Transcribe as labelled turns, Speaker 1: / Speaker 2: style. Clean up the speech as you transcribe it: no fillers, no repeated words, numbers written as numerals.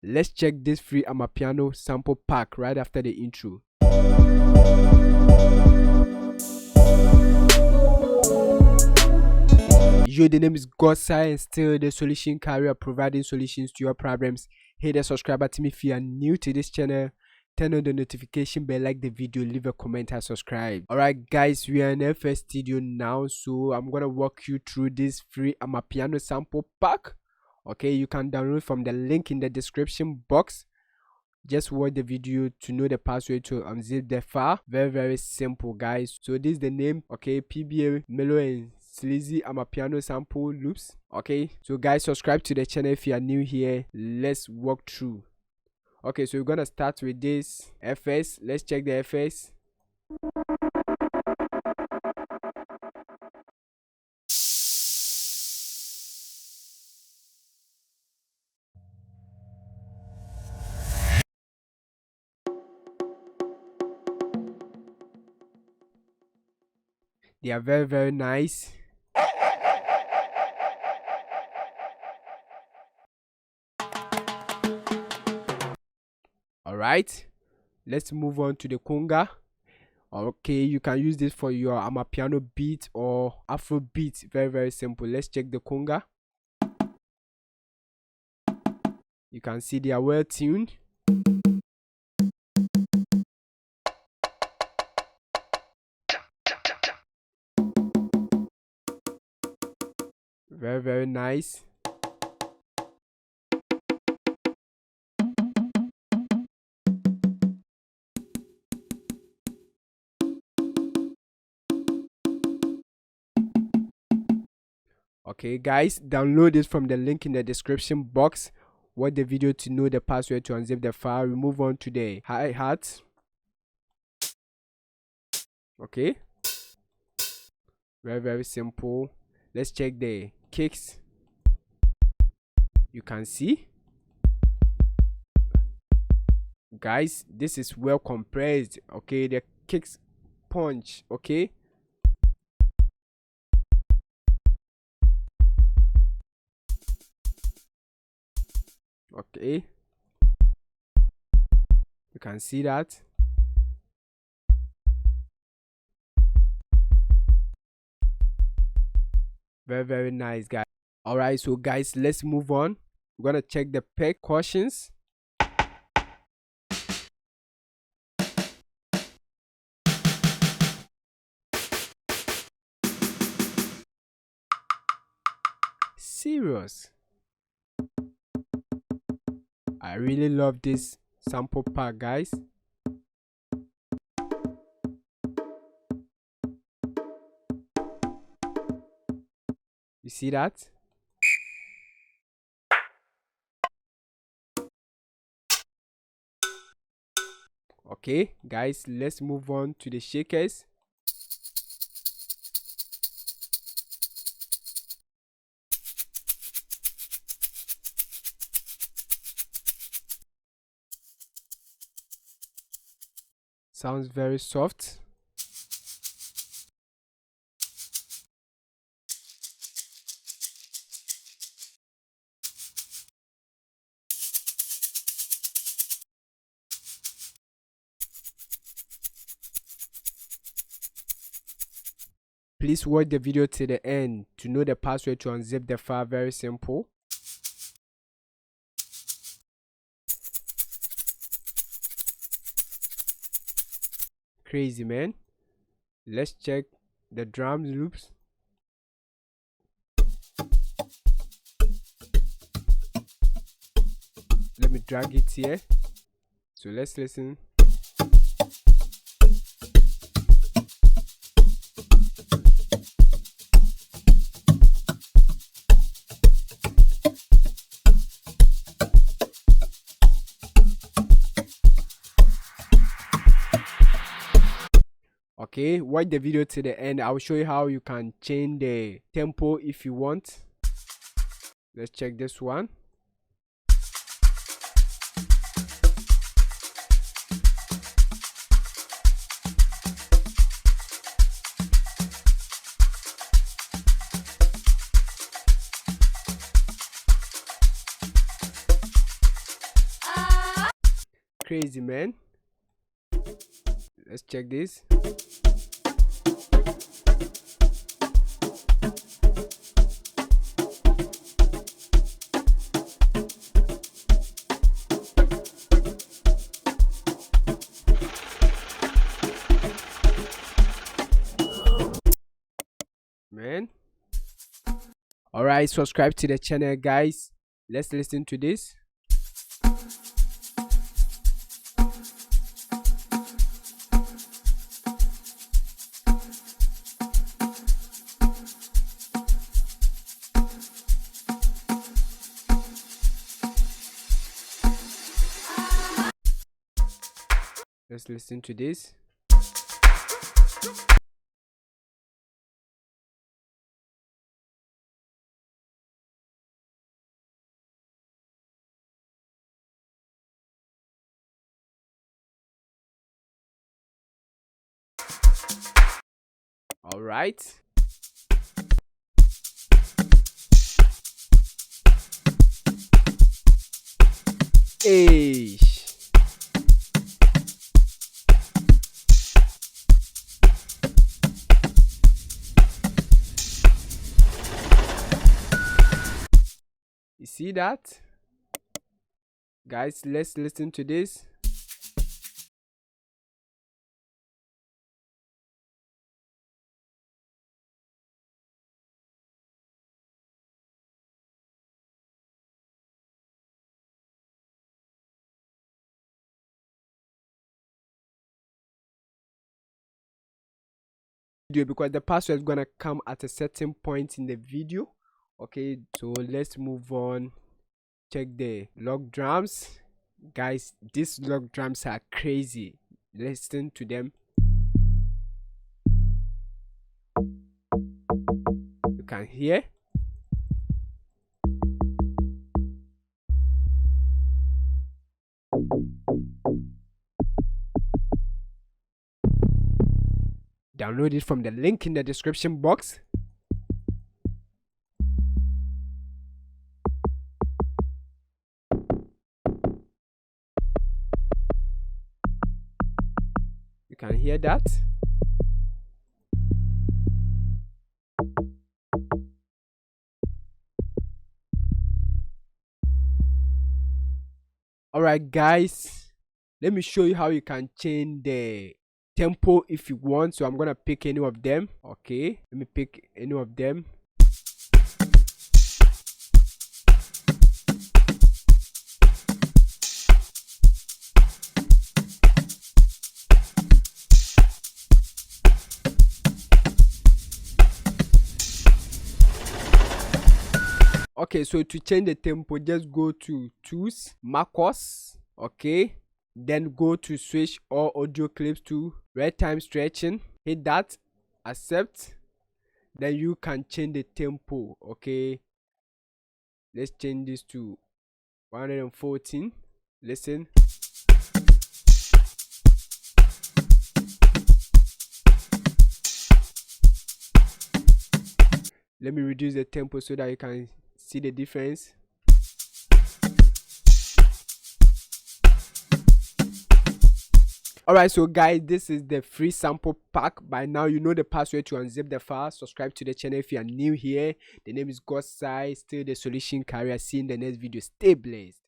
Speaker 1: Let's check this free Amapiano sample pack right after the intro. Yo, the name is God Science, still the solution carrier, providing solutions to your problems. Hit the subscribe button if you are new to this channel. Turn on the notification bell, like the video, leave a comment and subscribe. Alright guys, we are in the first studio now, so I'm gonna walk you through this free Amapiano sample pack. Okay, you can download from the link in the description box. Just watch the video to know the password to unzip the file. Very simple guys. So this is the name. Okay, PBA Mellow and Sleazy Amapiano sample loops. Okay, so guys, subscribe to the channel if you are new here. Let's walk through. Okay, so we're gonna start with this FS. Let's check the FS. They are very nice. Alright, let's move on to the conga. Okay, you can use this for your Amapiano beat or Afro beat. Very simple. Let's check the conga. You can see they are well tuned. Very nice. Okay guys, download this from the link in the description box. Watch the video to know the password to unzip the file. We move on to the hi-hat. Okay, very simple. Let's check the kicks. You can see guys, this is well compressed. Okay, the kicks punch. Okay, okay, you can see that. Very nice guys. Alright, so guys, let's move on. We're gonna check the percussions. Serious, I really love this sample pack guys. You see that? Okay guys, let's move on to the shakers. Sounds very soft. Please watch the video till the end to know the password to unzip the file. Very simple. Crazy man. Let's check the drum loops. Let me drag it here. So let's listen. Okay, watch the video to the end. I'll show you how you can change the tempo if you want. Let's check this one. crazy, man. Let's check this. Man. Alright, subscribe to the channel, guys. Let's listen to this. Let's listen to this. All right. Hey. You see that? Guys, let's listen to this. Because the password is gonna come at a certain point in the video. Okay, so let's move on. Check the log drums. Guys, these log drums are crazy. Listen to them. You can hear. Download it from the link in the description box. You can hear that. Alright, guys, let me show you how you can change the tempo if you want. So I'm gonna pick any of them. Okay, let me pick any of them. Okay, so to change the tempo, just go to tools, macOS. Okay, then go to switch all audio clips to red time stretching. Hit that, accept, then you can change the tempo. Okay, let's change this to 114. Listen. Let me reduce the tempo so that you can see the difference. Alright, so guys, this is the free sample pack. By now you know the password to unzip the file. Subscribe to the channel if you are new here. The name is God's Size, still the solution carrier. See you in the next video. Stay blessed.